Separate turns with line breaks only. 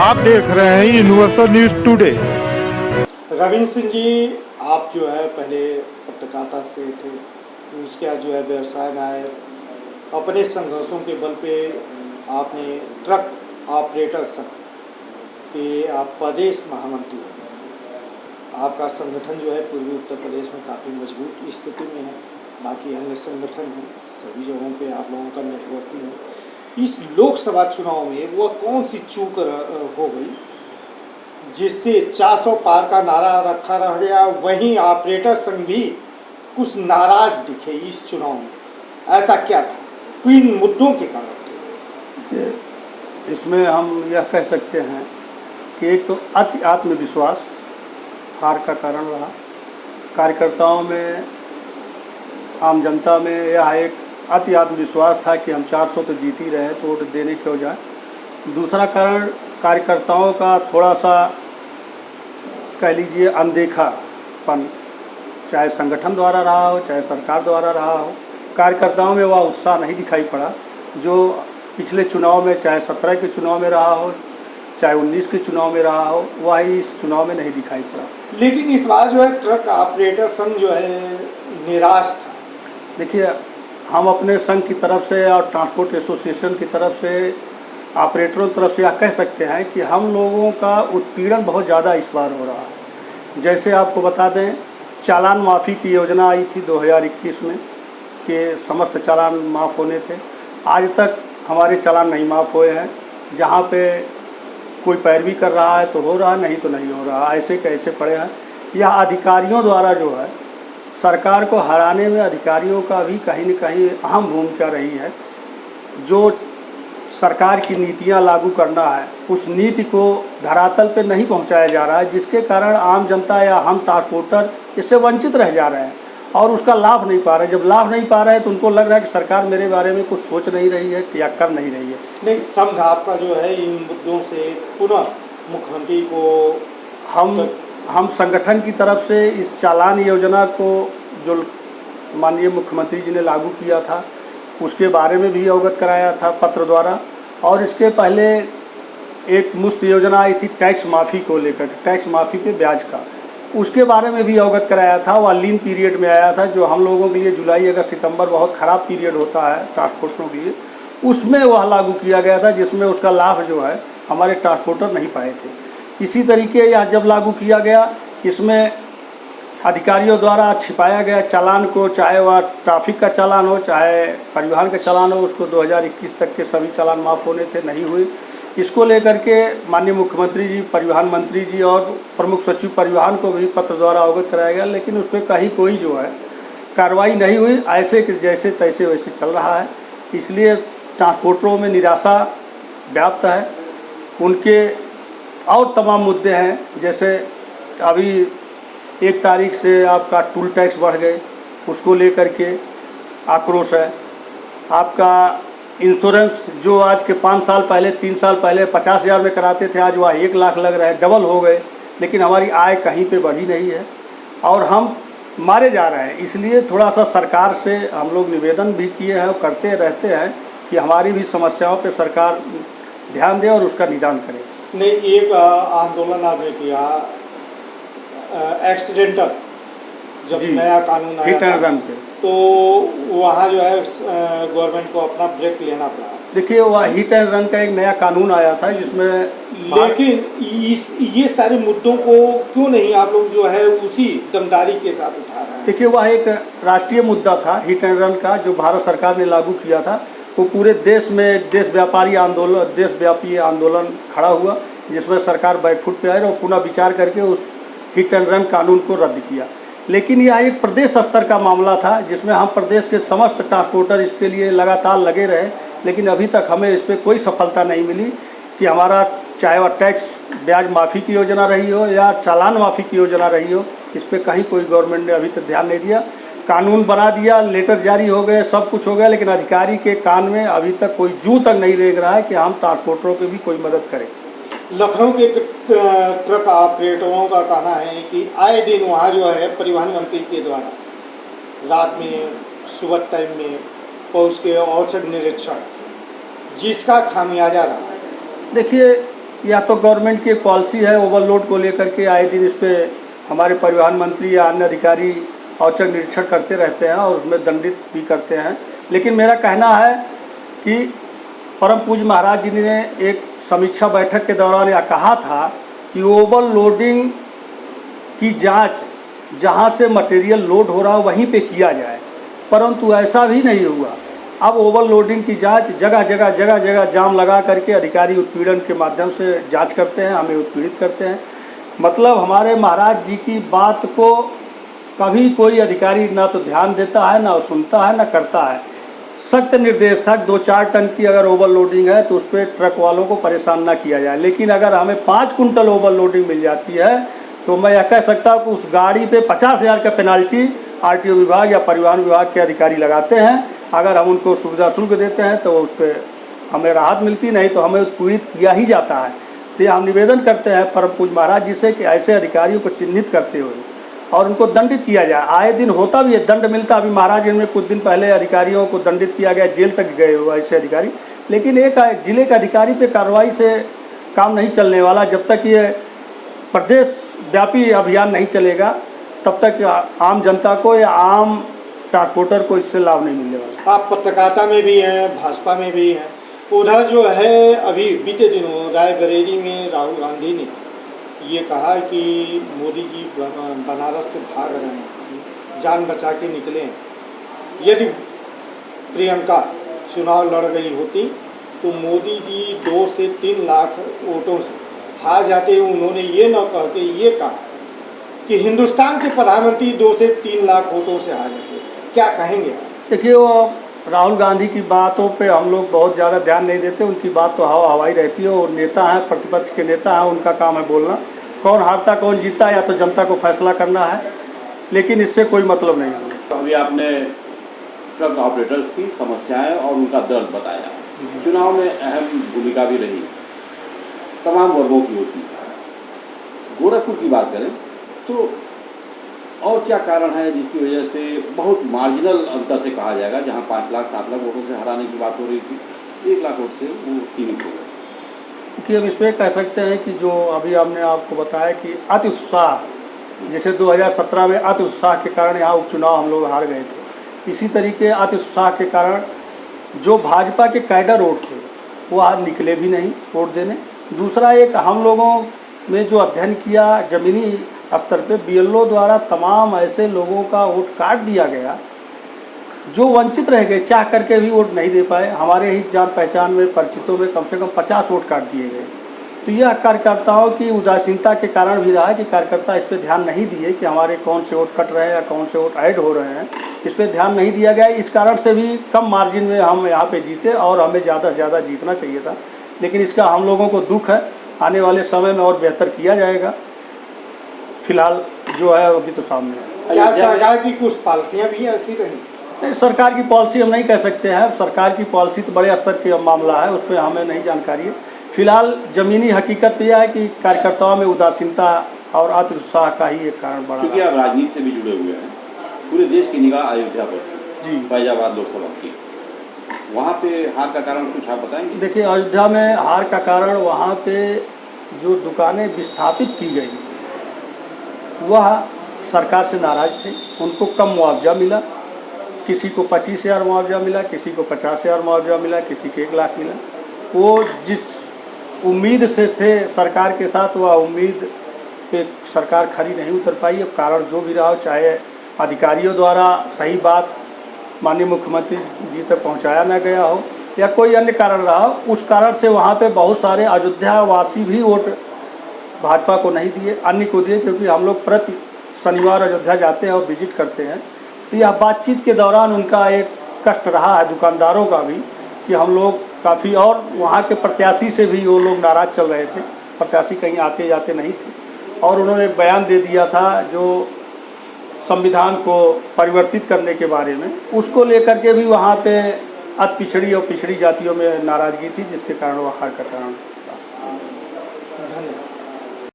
आप देख रहे हैं Universal News Today.
Ravindra Singh ji, आप जो है पहले पत्रकारिता से थे, उसके बाद जो है व्यवसाय में आए। अपने संघर्षों के बल पे आपने ट्रक ऑपरेटर संघ के आप प्रदेश महामंत्री हो। आपका संगठन जो है पूर्वी उत्तर प्रदेश में काफ़ी मजबूत स्थिति में है। बाकी अन्य संगठन हैं, सभी जगहों पे आप लोगों का नेटवर्किंग है। इस लोकसभा चुनाव में वो कौन सी चूक हो गई जिससे 400 पार का नारा रखा रह गया? वहीं ऑपरेटर संघ भी कुछ नाराज दिखे इस चुनाव में, ऐसा क्या था? किन मुद्दों के कारण?
इसमें हम यह कह सकते हैं कि एक तो अति आत्मविश्वास हार का कारण रहा। कार्यकर्ताओं में, आम जनता में यह एक अति आत्मविश्वास था कि हम 400 तो जीत ही रहे हैं, तो वोट देने क्यों जाए। दूसरा कारण कार्यकर्ताओं का थोड़ा सा कह लीजिए अनदेखापन, चाहे संगठन द्वारा रहा हो चाहे सरकार द्वारा रहा हो। कार्यकर्ताओं में वह उत्साह नहीं दिखाई पड़ा जो पिछले चुनाव में, चाहे 17 के चुनाव में रहा हो चाहे 19 के चुनाव में रहा हो, वह इस चुनाव में नहीं दिखाई पड़ा।
लेकिन इस बार जो है ट्रक ऑपरेटर संघ जो है निराश था।
देखिए, हम अपने संघ की तरफ से और ट्रांसपोर्ट एसोसिएशन की तरफ से, ऑपरेटरों की तरफ से यह कह सकते हैं कि हम लोगों का उत्पीड़न बहुत ज़्यादा इस बार हो रहा है। जैसे आपको बता दें, चालान माफ़ी की योजना आई थी 2021 में कि समस्त चालान माफ़ होने थे। आज तक हमारे चालान नहीं माफ़ हुए हैं। जहाँ पे कोई पैरवी कर रहा है तो हो रहा है, नहीं तो नहीं हो रहा, ऐसे कैसे पड़े हैं। यह अधिकारियों द्वारा जो है, सरकार को हराने में अधिकारियों का भी कहीं न कहीं अहम भूमिका रही है। जो सरकार की नीतियां लागू करना है, उस नीति को धरातल पे नहीं पहुंचाया जा रहा है, जिसके कारण आम जनता या हम ट्रांसपोर्टर इससे वंचित रह जा रहे हैं और उसका लाभ नहीं पा रहे। जब लाभ नहीं पा रहे हैं तो उनको लग रहा है कि सरकार मेरे बारे में कुछ सोच नहीं रही है या कर नहीं रही है।
नहीं, संघ आपका जो है इन मुद्दों से पुनः मुख्यमंत्री को
हम संगठन की तरफ से इस चालान योजना को जो माननीय मुख्यमंत्री जी ने लागू किया था, उसके बारे में भी अवगत कराया था पत्र द्वारा। और इसके पहले एक मुफ्त योजना आई थी टैक्स माफ़ी को लेकर, टैक्स माफ़ी पे ब्याज का, उसके बारे में भी अवगत कराया था। वह लीन पीरियड में आया था, जो हम लोगों के लिए जुलाई अगस्त सितंबर बहुत ख़राब पीरियड होता है ट्रांसपोर्टरों के लिए, उसमें वह लागू किया गया था, जिसमें उसका लाभ जो है हमारे ट्रांसपोर्टर नहीं पाए थे। इसी तरीके यह जब लागू किया गया, इसमें अधिकारियों द्वारा छिपाया गया चालान को, चाहे वह ट्रैफिक का चालान हो चाहे परिवहन का चालान हो, उसको 2021 तक के सभी चालान माफ़ होने थे, नहीं हुए। इसको लेकर के माननीय मुख्यमंत्री जी, परिवहन मंत्री जी और प्रमुख सचिव परिवहन को भी पत्र द्वारा अवगत कराया गया, लेकिन उस पर कहीं कोई जो है कार्रवाई नहीं हुई। ऐसे कि जैसे तैसे वैसे चल रहा है। इसलिए ट्रांसपोर्टरों में निराशा व्याप्त है। उनके और तमाम मुद्दे हैं, जैसे अभी 1 तारीख से आपका टूल टैक्स बढ़ गए, उसको लेकर के आक्रोश है। आपका इंश्योरेंस जो आज के 5 साल पहले 3 साल पहले 50,000 में कराते थे, आज वह 1 लाख लग रहे हैं, डबल हो गए। लेकिन हमारी आय कहीं पे बढ़ी नहीं है और हम मारे जा रहे हैं। इसलिए थोड़ा सा सरकार से हम लोग निवेदन भी किए हैं और करते रहते हैं कि हमारी भी समस्याओं पे सरकार ध्यान दे और उसका निदान करे।
ने एक आंदोलन आपने किया एक्सीडेंटल, जब नया कानून आया
हिट एंड रन पे,
तो वहाँ जो है गवर्नमेंट को अपना ब्रेक लेना पड़ा।
देखिए, वह हिट एंड रन का एक नया कानून आया था जिसमें,
लेकिन ये सारे मुद्दों को क्यों नहीं आप लोग जो है उसी दमदारी के साथ उठा रहे हैं?
देखिए, वह एक राष्ट्रीय मुद्दा था हिट एंड रन का, जो भारत सरकार ने लागू किया था। वो पूरे देश में एक देशव्यापी आंदोलन खड़ा हुआ, जिसमें सरकार बैकफुट पे आई और पुनः विचार करके उस हिट एंड रन कानून को रद्द किया। लेकिन यह एक प्रदेश स्तर का मामला था, जिसमें हम प्रदेश के समस्त ट्रांसपोर्टर इसके लिए लगातार लगे रहे, लेकिन अभी तक हमें इस पर कोई सफलता नहीं मिली कि हमारा, चाहे वह टैक्स ब्याज माफ़ी की योजना रही हो या चालान माफ़ी की योजना रही हो, इस पर कहीं कोई गवर्नमेंट ने अभी तक ध्यान नहीं दिया। कानून बना दिया, लेटर जारी हो गए, सब कुछ हो गया, लेकिन अधिकारी के कान में अभी तक कोई जू तक नहीं रेंग रहा है कि हम ट्रांसपोर्टरों की भी कोई मदद करें।
लखनऊ के ट्रक ऑपरेटरों का कहना है कि आए दिन वहाँ जो है परिवहन मंत्री के द्वारा रात में, सुबह टाइम में पहुँच के औचक निरीक्षण जिसका खामियाजा रहा?
देखिए, या तो गवर्नमेंट की एक पॉलिसी है ओवरलोड को लेकर के, आए दिन इस पे हमारे परिवहन मंत्री या अन्य अधिकारी औचक निरीक्षण करते रहते हैं और उसमें दंडित भी करते हैं। लेकिन मेरा कहना है कि परम पूज्य महाराज जी ने एक समीक्षा बैठक के दौरान यह कहा था कि ओवरलोडिंग की जांच जहां से मटेरियल लोड हो रहा है वहीं पे किया जाए, परंतु ऐसा भी नहीं हुआ। अब ओवरलोडिंग की जांच जगह जगह जाम लगा करके अधिकारी उत्पीड़न के माध्यम से जांच करते हैं, हमें उत्पीड़ित करते हैं। मतलब हमारे महाराज जी की बात को कभी कोई अधिकारी ना तो ध्यान देता है, ना सुनता है, ना करता है। सख्त निर्देश था 2-4 टन की अगर ओवरलोडिंग है तो उस पर ट्रक वालों को परेशान ना किया जाए। लेकिन अगर हमें 5 कुंटल ओवरलोडिंग मिल जाती है तो मैं यह कह सकता हूँ कि उस गाड़ी पे 50,000 का पेनाल्टी आरटीओ विभाग या परिवहन विभाग के अधिकारी लगाते हैं। अगर हम उनको सुविधा शुल्क देते हैं तो उस पर हमें राहत मिलती, नहीं तो हमें उत्पीड़ित किया ही जाता है। तो हम निवेदन करते हैं परम पूज्य महाराज जी से कि ऐसे अधिकारियों को चिन्हित करते हुए और उनको दंडित किया जाए। आए दिन होता भी है, दंड मिलता। अभी महाराज में कुछ दिन पहले अधिकारियों को दंडित किया गया, जेल तक गए हुए ऐसे अधिकारी। लेकिन एक जिले के अधिकारी पे कार्रवाई से काम नहीं चलने वाला। जब तक ये प्रदेश व्यापी अभियान नहीं चलेगा तब तक आम जनता को या आम ट्रांसपोर्टर को इससे लाभ नहीं मिलने वाला।
आप पत्रकारिता में भी हैं, भाजपा में भी हैं। उधर जो है अभी बीते दिनों रायबरेली में राहुल गांधी ने ये कहा कि मोदी जी बनारस से भाग रहे हैं, जान बचा के निकले हैं। यदि प्रियंका चुनाव लड़ गई होती तो मोदी जी 2 से 3 लाख वोटों से हार जाते। उन्होंने ये न कह के ये कहा कि हिंदुस्तान के प्रधानमंत्री 2 से 3 लाख वोटों से हार जाते। क्या कहेंगे आप?
देखिए, वो राहुल गांधी की बातों पे हम लोग बहुत ज़्यादा ध्यान नहीं देते। उनकी बात तो हवाई रहती है। वो नेता हैं, प्रतिपक्ष के नेता हैं, उनका काम है बोलना। कौन हारता कौन जीतता या तो जनता को फैसला करना है, लेकिन इससे कोई मतलब नहीं है।
अभी आपने ट्रक ऑपरेटर्स की समस्याएं और उनका दर्द बताया। चुनाव में अहम भूमिका भी रही, तमाम वर्गों की होती है। गोरखपुर की बात करें तो और क्या कारण है जिसकी वजह से बहुत मार्जिनल अंतर से कहा जाएगा, जहां 5 लाख 7 लाख वोटों से हराने की बात हो रही थी, 1 लाख वोट से वो सीमित हो गए?
क्योंकि अब इस पर कह सकते हैं कि जो अभी हमने आपको बताया कि अति उत्साह, जैसे 2017 में अति उत्साह के कारण यहाँ उपचुनाव हम लोग हार गए थे, इसी तरीके अति उत्साह के कारण जो भाजपा के कैडर वोट थे वो आज निकले भी नहीं वोट देने। दूसरा, एक हम लोगों में जो अध्ययन किया ज़मीनी स्तर पे, BLO द्वारा तमाम ऐसे लोगों का वोट काट दिया गया जो वंचित रह गए, चाह करके भी वोट नहीं दे पाए। हमारे ही जान पहचान में, परिचितों में कम से कम 50 वोट काट दिए गए। तो यह कार्यकर्ताओं की उदासीनता के कारण भी रहा है कि कार्यकर्ता इस पर ध्यान नहीं दिए कि हमारे कौन से वोट कट रहे हैं या कौन से वोट ऐड हो रहे हैं, इस पर ध्यान नहीं दिया गया। इस कारण से भी कम मार्जिन में हम यहाँ पे जीते और हमें ज़्यादा से ज़्यादा जीतना चाहिए था। लेकिन इसका हम लोगों को दुख है। आने वाले समय में और बेहतर किया जाएगा। फिलहाल जो है अभी तो सामने है।
क्या सरकार की कुछ पॉलिसियाँ भी ऐसी रही?
नहीं, सरकार की पॉलिसी हम नहीं कह सकते हैं। सरकार की पॉलिसी तो बड़े स्तर का मामला है, उस पर हमें नहीं जानकारी है। फिलहाल ज़मीनी हकीकत तो यह है कि कार्यकर्ताओं में उदासीनता और अति उत्साह का ही एक कारण बढ़ा।
क्योंकि आप राजनीति से भी जुड़े हुए हैं, पूरे देश की निगाह अयोध्या पर
जी,
फैजाबाद लोकसभा सीट, वहाँ पे हार का कारण कुछ आप बताएंगे?
देखिए, अयोध्या में हार का कारण वहाँ पे जो दुकानें विस्थापित की गई वह सरकार से नाराज़ थे। उनको कम मुआवजा मिला, किसी को 25,000 मुआवजा मिला, किसी को 50,000 मुआवजा मिला, किसी को 1 लाख मिला। वो जिस उम्मीद से थे सरकार के साथ, वह उम्मीद पे सरकार खरी नहीं उतर पाई। अब कारण जो भी रहा हो, चाहे अधिकारियों द्वारा सही बात माननीय मुख्यमंत्री जी तक पहुंचाया न गया हो या कोई अन्य कारण रहा हो, उस कारण से वहाँ पे बहुत सारे अयोध्यावासी भी वोट भाजपा को नहीं दिए, अन्य को दिए। क्योंकि हम लोग प्रति शनिवार अयोध्या जाते हैं और विजिट करते हैं, तो यह बातचीत के दौरान उनका एक कष्ट रहा है, दुकानदारों का भी, कि हम लोग काफ़ी, और वहाँ के प्रत्याशी से भी वो लोग नाराज़ चल रहे थे। प्रत्याशी कहीं आते जाते नहीं थे और उन्होंने एक बयान दे दिया था जो संविधान को परिवर्तित करने के बारे में, उसको लेकर के भी वहाँ पे अति पिछड़ी और पिछड़ी जातियों में नाराज़गी थी, जिसके कारण वह हार का कारण